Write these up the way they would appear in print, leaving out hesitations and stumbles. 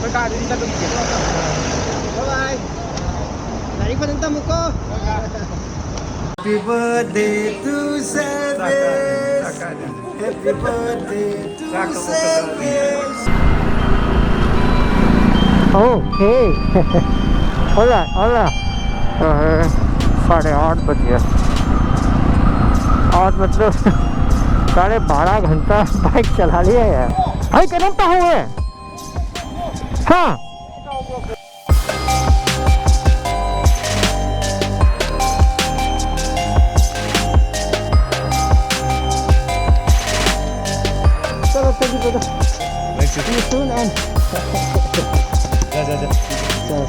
Bye-bye. Dari penonton muka. Happy birthday to Service. Happy birthday to Service. Okay. Hola, hola. 8:30 बज गया। 8 मतलब 12.5 घंटा bike चला लिया यार। भाई कदम पे हुए। हाँ चलो चलो चलो soon and चलो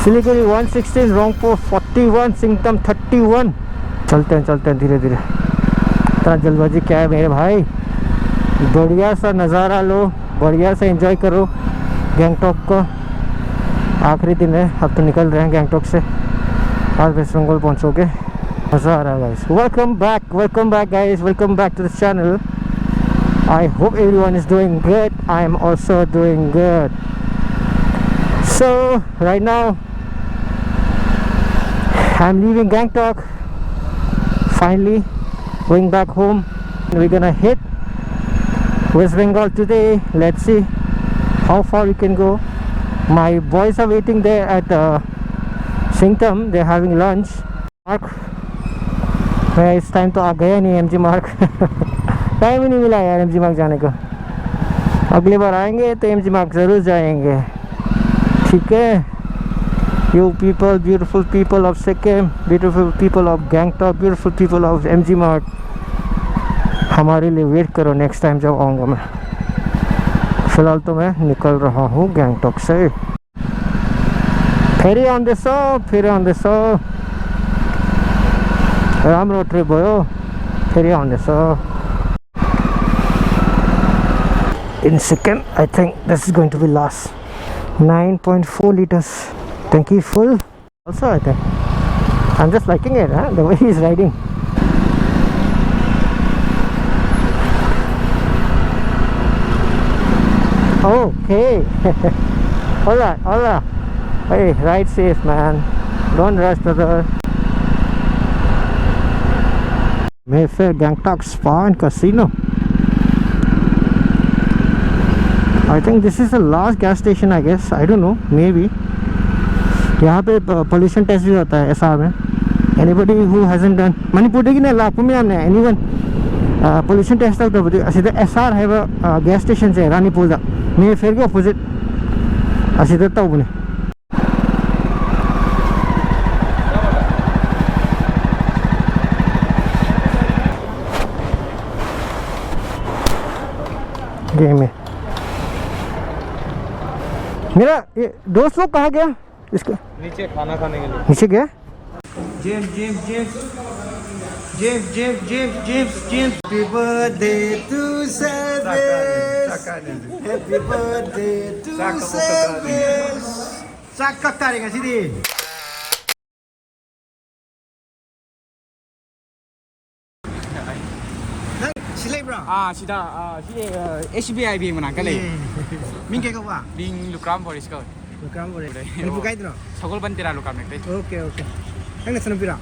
सिलीगुड़ी 116, रोंगपुर 41, सिंगतम 31। चलते हैं धीरे धीरे। इतना जल्दबाजी क्या है मेरे भाई। बढ़िया सा नज़ारा लो, बढ़िया से एंजॉय करो गैंगटॉक को। आखिरी दिन है, अब तो निकल रहे हैं गैंगटॉक से। आज वेस्ट बंगाल पहुँचोगे, मज़ा आ रहा है guys. Welcome back guys, welcome back to the channel. I hope everyone is doing good. I am also doing good. So right now I'm leaving Gangtok, finally going back home. We're gonna hit West Bengal today. Let's see how far we can go. My boys are waiting there at Singtam. They're having lunch. Mark, इस time तो आ गया नहीं MG Mark। Time ही नहीं मिला यार MG Mark जाने का। अगली बार आएंगे तो MG Mark ज़रूर जाएंगे, ठीक है। You people, beautiful people of Sikkim, beautiful people of Gangtok, beautiful people of MG Mark, हमारे लिए वेट करो नेक्स्ट टाइम जब आऊँगा मैं। फिलहाल तो मैं निकल रहा हूँ गैंगटॉक से। फेरी ऑन द सो राम रोड ट्रिप भयो। फेरी ऑन द सो in Sikkim. I think this is going to be last. 9.4 liters tanky full also. I think I'm just liking it, huh? The way he's riding. Okay. Hola. Hey, ride safe man, don't rush brother. Mayfair Gangtok Spa and Casino. I think this is the last gas station, I guess. I don't know, maybe. यहाँ पे pollution test भी होता है SR में. Anybody who hasn't done Manipur की नहीं लापू में हमने anyone pollution test तक तो असीधा एसआर है वो gas station से रानीपुर दा मैं फिर के opposite असीधा तो बने. गेम में मेरा ये दोस्त लोग कहाँ गया? इसका नीचे खाना खाने के लिए नीचे गया. James happy birthday to Service, happy birthday to Service. Sak kak tarik kat sini. Silai bro. Sida SBI bing mana kali. Min ke kau apa? Bing lukram boris kau. Lukram boleh. Ini bukai tu. Sagol bantira lukram nek. Okay. Nang nasan pira?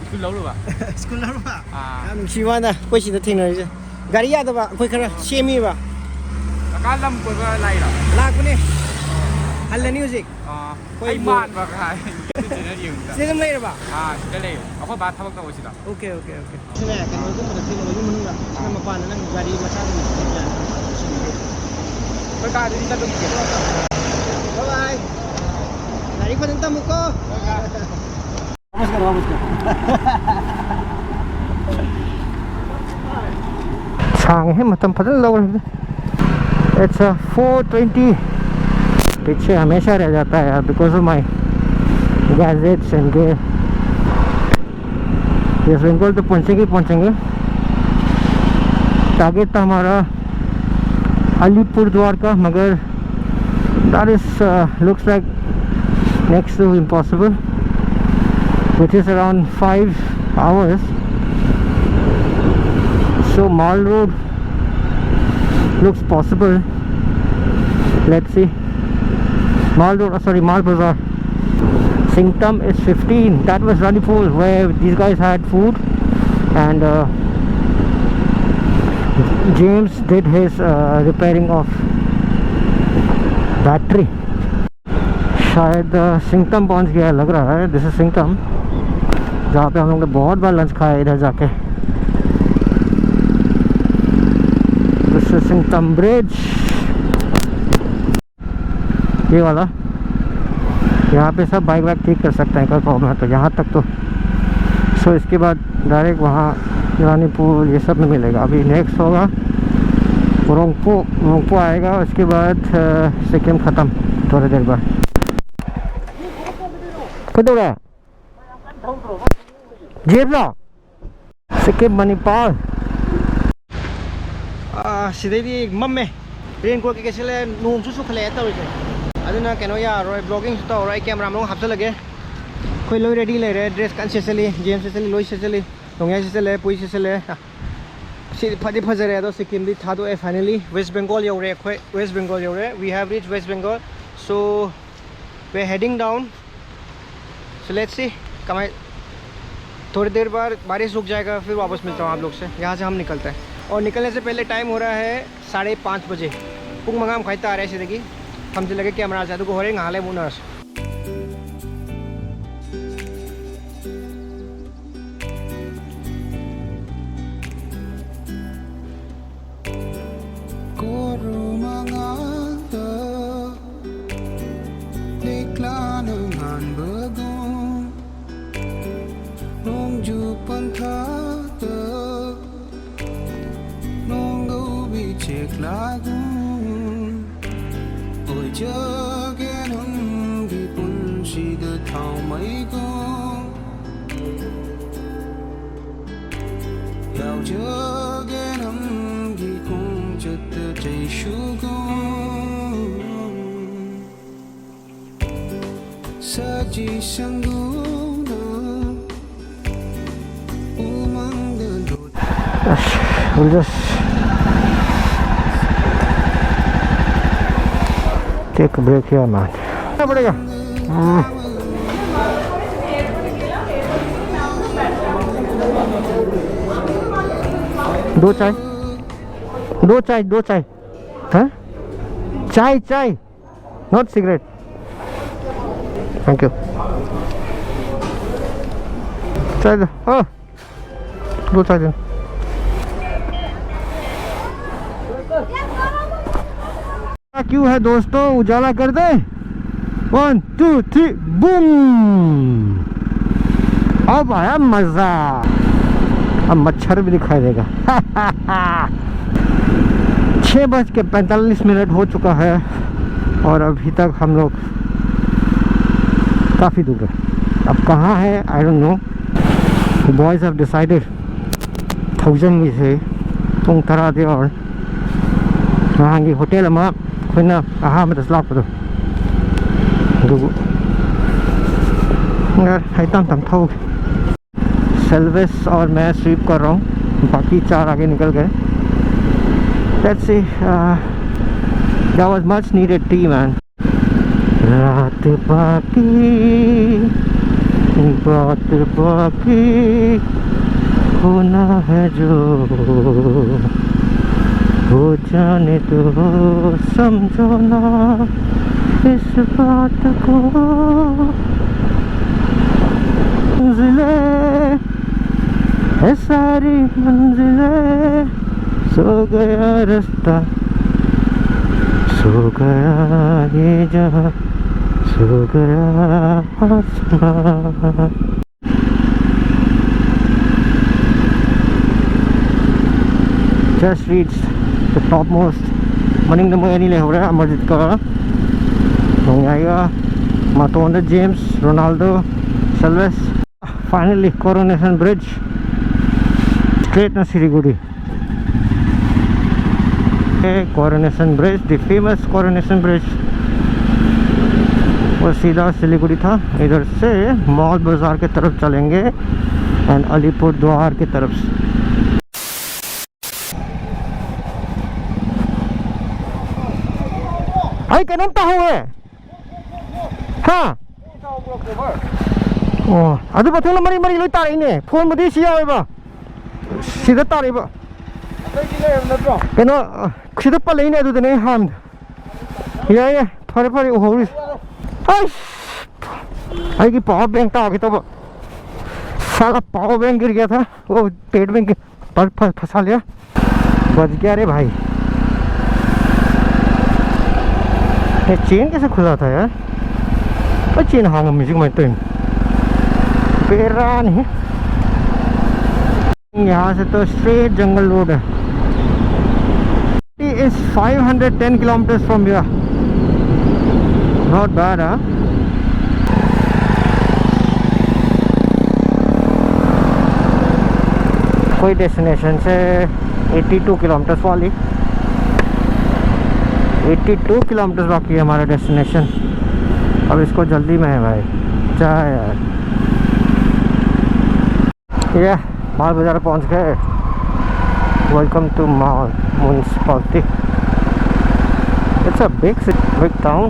School lalu ba? School na ba? Ah. Nung siwa na, koi sida thingnari. Gari ya da ba? Koi khara semi ba? Kalam ko ba lai ra? Lak pune. Halla music. Ay man ba kai. Sina yung. Sida mai ra ba? Sida lai. Ako ba thabak tawo sida. Okay, okay, okay. Sina kan mo ko madating mo yung manung ra. Sina mapan nang gari macha ni. Pagka din sa dumi. Bye bye. Gari pa tenta mo ko. Vamos karo, vamos karo. छांग है मतलब फजल लग रहा है। It's a 420 पीछे हमेशा रह जाता है यार because of my gadgets and gear। ये बेंगल तो पहुंचेंगे टारगेट था हमारा अलीपुर द्वार का मगर that is looks like next to impossible which is around 5 hours। So Mall Road looks possible। Let's see। Mall Road, sorry, Mall Bazaar। Singtam is 15। That was Ranipur where these guys had food and James did his repairing of battery। शायद सिंगटम पहुंच गया लग रहा है। This is Singtam जहाँ पे हम लोग ने बहुत बार लंच खाया इधर जाके। दिस इज सिंगटम ब्रिज, ये वाला। यहाँ पे सब बाइक वाइक ठीक कर सकते हैं, कोई प्रॉब्लम है तो यहाँ तक तो। सो इसके बाद डायरेक्ट वहाँ रानीपुर ये सब में मिलेगा। अभी नेक्स्ट होगा रोंगपो आएगा, उसके बाद सिक्किम ख़त्म थोड़ी देर बाद। किधर है जेबला सिक्किम मणिपाल। सिदैदी मम्मे रेन कोट के चले नोंग सुसु खले तौरिसे अदुना केनो यारोय ब्लॉगिंग सु तौराय कैमरा में हापसलगे कोई लोई रेडी ले रे ड्रेस कन्सियसली जेम्स सेसली लोई सेसली नोंया सेसले पुई सेसले सि फदि फजरे दो सिक्किम दि थादो ए फाइनली वेस्ट बंगाल योरे खोय वेस्ट बंगाल योरे we have reach west Bengal so we are heading down so let's see कमाई थोड़ी देर बाद बारिश रुक जाएगा फिर वापस मिलता हूँ आप लोग से। यहाँ से हम निकलते हैं और निकलने से पहले टाइम हो रहा है 5:30 बजे। पुंग मंगाम खाइता आ रहे से देखिए हम से लगे कैमरा चाहते को हो रहे हाले मुनर्स We'll just take a break here, man। क्या पड़ेगा? दो चाय हाँ चाय नॉट सिगरेट। Thank you. चाय दो। दो चाय दो। क्यों है दोस्तों, उजाला कर दे। 1 2 3 बूम। अब आया मजा। अब मच्छर भी दिखाई देगा। 6:45 हो चुका है और अभी तक हम लोग काफ़ी दूर है। अब कहाँ है I don't know. Boys have decided 1000 में से पुंग तरा दे और वहाँ की होटल में खुना आहा में 10 लाख पर यार हाइतम तम था। सेल्वेस और मैं स्वीप कर रहा हूँ, बाकी 4 आगे निकल गए। Let's see that was much needed T man. रात बाकी बात बाकी होना है जो हो जाने दो, समझो ना इस बात को। मंजिले है सारी मंजिले, सो गया रास्ता, सो गया ये जहां, सो गया आसमां। Just reached the topmost Maningnamoy ni lehore Amarjit ka Nongaya Matonda James Ronaldo Salves. Finally Coronation Bridge straight na Siliguri. Coronation Bridge, the famous Coronation Bridge, वो सीधा सिलीगुड़ी था। इधर से मॉल बाजार के तरफ चलेंगे एंड अलीपुर द्वार की तरफ से। Ay, ganun taho eh. Ha? Oh, ado ba thula mari mari loy taray ni? Phone mo di siya ba? Sida taray ba? Kano sida pala ni ado din eh ham. Yeah, pare pare oh. Ay! Ay की power bank था आगे तो साला power bank गिर गया था, वो पेट में फंसा लिया, बच गया रे भाई। ये चेन कैसे खुला था यार? वो चेन हांग म्यूजिक में तो पेरा नहीं। यहाँ से तो स्ट्रेट जंगल रोड है। It is 510 kilometers from here. Not bad, huh? कोई डेस्टिनेशन से 82 किलोमीटर वाली, 82 किलोमीटर बाकी है हमारा डेस्टिनेशन। अब इसको जल्दी में है भाई, चाहे यार। ये माल बाजार पहुंच गए। Welcome to Mal municipality. It's a big town.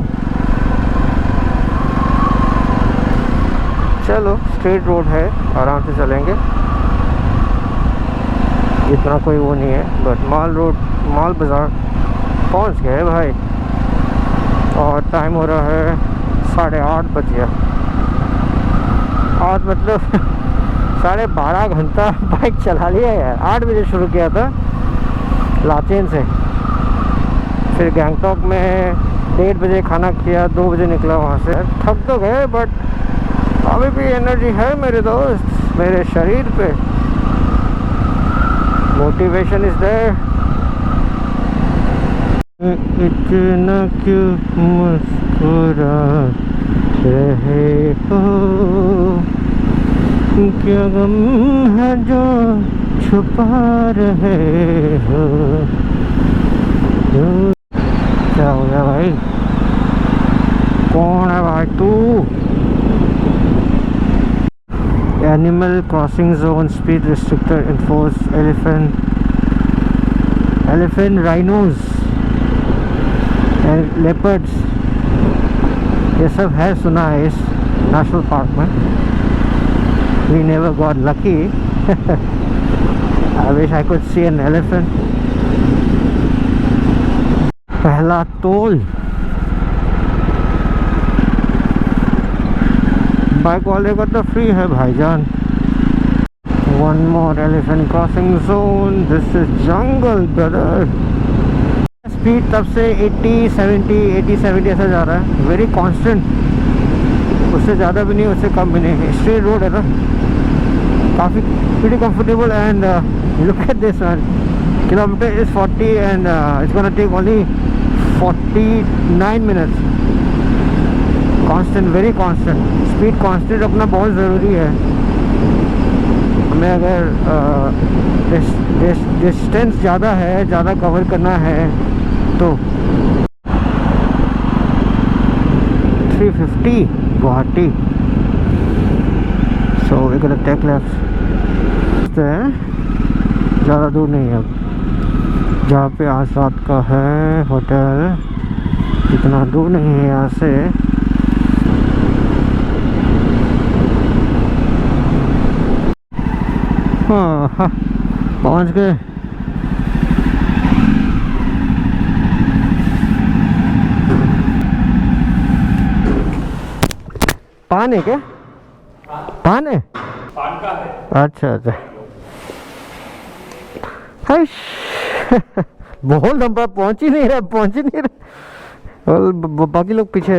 चलो स्ट्रेट रोड है, आराम से चलेंगे, इतना कोई वो नहीं है। बट माल बाज़ार पहुंच गए भाई और टाइम हो रहा है 8:30 बज गया। आज मतलब 12.5 घंटा बाइक चला लिया यार। 8 बजे शुरू किया था लाचेन से, फिर गैंगटॉक में 1:30 बजे खाना किया, 2 बजे निकला वहाँ से। थक तो गए बट अभी भी एनर्जी है मेरे दोस्त, मेरे शरीर पे मोटिवेशन इज देयर। इतना क्यों मुस्कुरा रहे हो, क्या गम है जो छुपा रहे हो। क्या हो गया भाई? कौन है भाई तू? Animal crossing zone speed restrictor enforced, elephant, rhinos and leopards, ये सब है सुना है इस नेशनल पार्क में। We never got lucky. I wish I could see an elephant. पहला टोल बाइक वाले का तो फ्री है भाईजान। One more elephant crossing zone. This is jungle brother. Speed तब से 80, 70 ऐसा जा रहा है, वेरी कांस्टेंट। उससे ज़्यादा भी नहीं, उससे कम भी नहीं। स्ट्रेट रोड है ना, काफ़ी pretty comfortable and look at this one. Kilometer is 40 and it's gonna take only 49 minutes. Constant, very constant. Speed constant रखना बहुत ज़रूरी है हमें। अगर डिस्टेंस ज़्यादा है, ज़्यादा कवर करना है तो 350 Guwahati. So we gonna take left. ज़्यादा दूर नहीं है, जहाँ पे आज रात का है होटल, इतना दूर नहीं है यहाँ से। हाँ पहुंच गए। पान है क्या? पान है? पान का है। अच्छा अच्छा। हाइश बहुत लंबा, पहुंच ही नहीं रहा और बाकी लोग पीछे।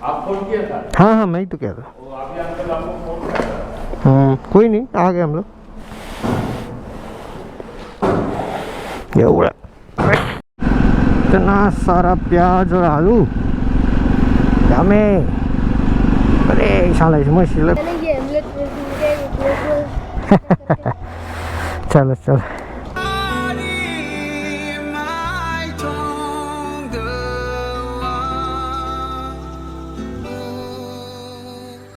आप फोन किया था? हाँ हाँ मैं ही तो कह रहा। वो अभी अंकल आपको फोन किया था। कोई नहीं, आ गए हम लोग। ये उड़ा इतना सारा प्याज और आलू हमें, अरे साला इसमें सिले। चलो चलो